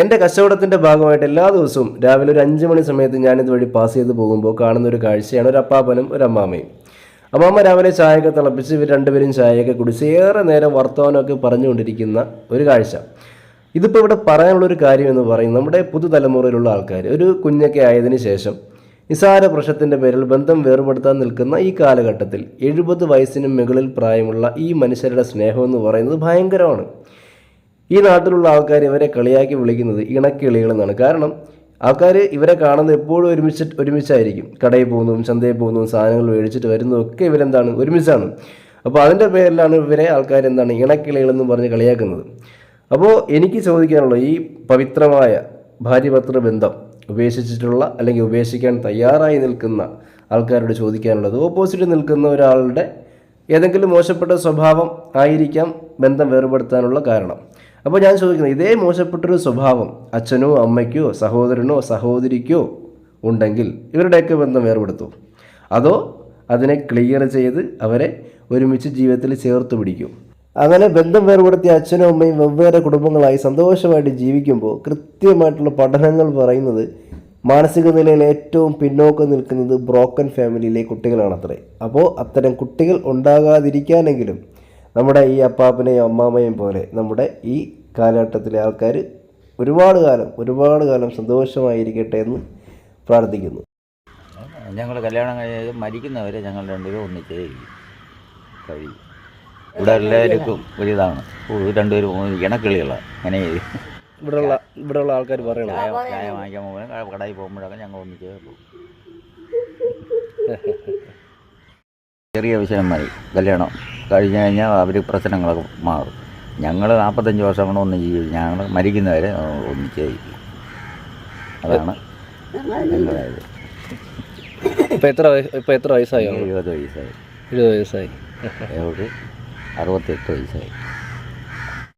എൻ്റെ കച്ചവടത്തിൻ്റെ ഭാഗമായിട്ട് എല്ലാ ദിവസവും രാവിലെ ഒരു 5 മണി സമയത്ത് ഞാനിതുവഴി പാസ് ചെയ്ത് പോകുമ്പോൾ കാണുന്ന ഒരു കാഴ്ചയാണ് ഒരു അപ്പാപ്പനും ഒരു അമ്മാമ്മയും. അമ്മാമ്മ രാവിലെ ചായയൊക്കെ തിളപ്പിച്ച് ഇവർ രണ്ടുപേരും ചായയൊക്കെ കുടിച്ച് ഏറെ നേരം വർത്തമാനമൊക്കെ പറഞ്ഞുകൊണ്ടിരിക്കുന്ന ഒരു കാഴ്ച. ഇതിപ്പോൾ ഇവിടെ പറയാനുള്ളൊരു കാര്യം എന്ന് പറയുന്നത് നമ്മുടെ പുതുതലമുറയിലുള്ള ആൾക്കാർ ഒരു കുഞ്ഞൊക്കെ ആയതിനു ശേഷം നിസാര പ്രശ്നത്തിൻ്റെ പേരിൽ ബന്ധം വേർപെടുത്താൻ നിൽക്കുന്ന ഈ കാലഘട്ടത്തിൽ 70 വയസ്സിനും മുകളിൽ പ്രായമുള്ള ഈ മനുഷ്യരുടെ സ്നേഹം എന്ന് പറയുന്നത് ഭയങ്കരമാണ്. ഈ നാട്ടിലുള്ള ആൾക്കാർ ഇവരെ കളിയാക്കി വിളിക്കുന്നത് ഇണക്കിളികളെന്നാണ്. കാരണം ആൾക്കാർ ഇവരെ കാണുന്നത് എപ്പോഴും ഒരുമിച്ചായിരിക്കും. കടയിൽ പോകുന്നതും ചന്തയിൽ പോകുന്നതും സാധനങ്ങൾ മേടിച്ചിട്ട് വരുന്നതൊക്കെ ഇവരെന്താണ് ഒരുമിച്ചാണ്. അപ്പോൾ അതിൻ്റെ പേരിലാണ് ഇവരെ ആൾക്കാർ എന്താണ് ഇണക്കിളികളെന്ന് പറഞ്ഞ് കളിയാക്കുന്നത്. അപ്പോൾ എനിക്ക് ചോദിക്കാനുള്ള ഈ പവിത്രമായ ഭാര്യഭർത്തൃ ബന്ധം ഉപേക്ഷിച്ചിട്ടുള്ള അല്ലെങ്കിൽ ഉപേക്ഷിക്കാൻ തയ്യാറായി നിൽക്കുന്ന ആൾക്കാരോട് ചോദിക്കാനുള്ളത്, ഓപ്പോസിറ്റ് നിൽക്കുന്ന ഒരാളുടെ ഏതെങ്കിലും മോശപ്പെട്ട സ്വഭാവം ആയിരിക്കാം ബന്ധം വേർപെടുത്താനുള്ള കാരണം. അപ്പോൾ ഞാൻ ചോദിക്കുന്നത്, ഇതേ മോശപ്പെട്ടൊരു സ്വഭാവം അച്ഛനോ അമ്മയ്ക്കോ സഹോദരനോ സഹോദരിക്കോ ഉണ്ടെങ്കിൽ ഇവരുടെയൊക്കെ ബന്ധം വേർപെടുത്തും, അതോ അതിനെ ക്ലിയർ ചെയ്ത് അവരെ ഒരുമിച്ച് ജീവിതത്തിൽ ചേർത്ത് പിടിക്കും? അങ്ങനെ ബന്ധം വേർപെടുത്തിയ അച്ഛനും അമ്മയും വെവ്വേറെ കുടുംബങ്ങളായി സന്തോഷമായിട്ട് ജീവിക്കുമ്പോൾ കൃത്യമായിട്ടുള്ള പഠനങ്ങൾ പറയുന്നത് മാനസിക നിലയിൽ ഏറ്റവും പിന്നോക്കം നിൽക്കുന്നത് ബ്രോക്കൺ ഫാമിലിയിലെ കുട്ടികളാണത്രേ. അപ്പോൾ അത്തരം കുട്ടികൾ ഉണ്ടാകാതിരിക്കാനെങ്കിലും നമ്മുടെ ഈ അപ്പാപ്പനെയും അമ്മാമ്മയും പോലെ നമ്മുടെ ഈ കാലഘട്ടത്തിലെ ആൾക്കാർ ഒരുപാട് കാലം സന്തോഷമായിരിക്കട്ടെ എന്ന് പ്രാർത്ഥിക്കുന്നു. ഞങ്ങൾ കല്യാണം കഴിഞ്ഞ് മരിക്കുന്നവരെ ഞങ്ങൾ രണ്ടുപേരും ഒന്നിച്ചേ കഴിയും. ഇവിടെ എല്ലാവർക്കും ഒരിതാണ്, രണ്ടുപേരും ഇണക്കിളികളാണ്. അങ്ങനെ ഇവിടെയുള്ള ആൾക്കാർ പറയണം, ചായ വാങ്ങിക്കാൻ പോകുമ്പോൾ കടയിൽ പോകുമ്പോഴൊക്കെ ഞങ്ങൾ ഒന്നിച്ചേ പോകും. ചെറിയ വിഷയം മതി, കല്യാണം കഴിഞ്ഞ് കഴിഞ്ഞാൽ അവർ പ്രശ്നങ്ങളൊക്കെ മാറും. ഞങ്ങൾ 45 വർഷം കൊണ്ട് ഒന്ന് ജീവിക്കും, ഞങ്ങൾ മരിക്കുന്നവരെ ഒന്നിച്ചേ ജീവിക്കും. അതാണ് ഞങ്ങളായത്. ഇപ്പം എത്ര വയസ്സായി? 70 വയസ്സായി. 70 വയസ്സായി. 68 വയസ്സായി.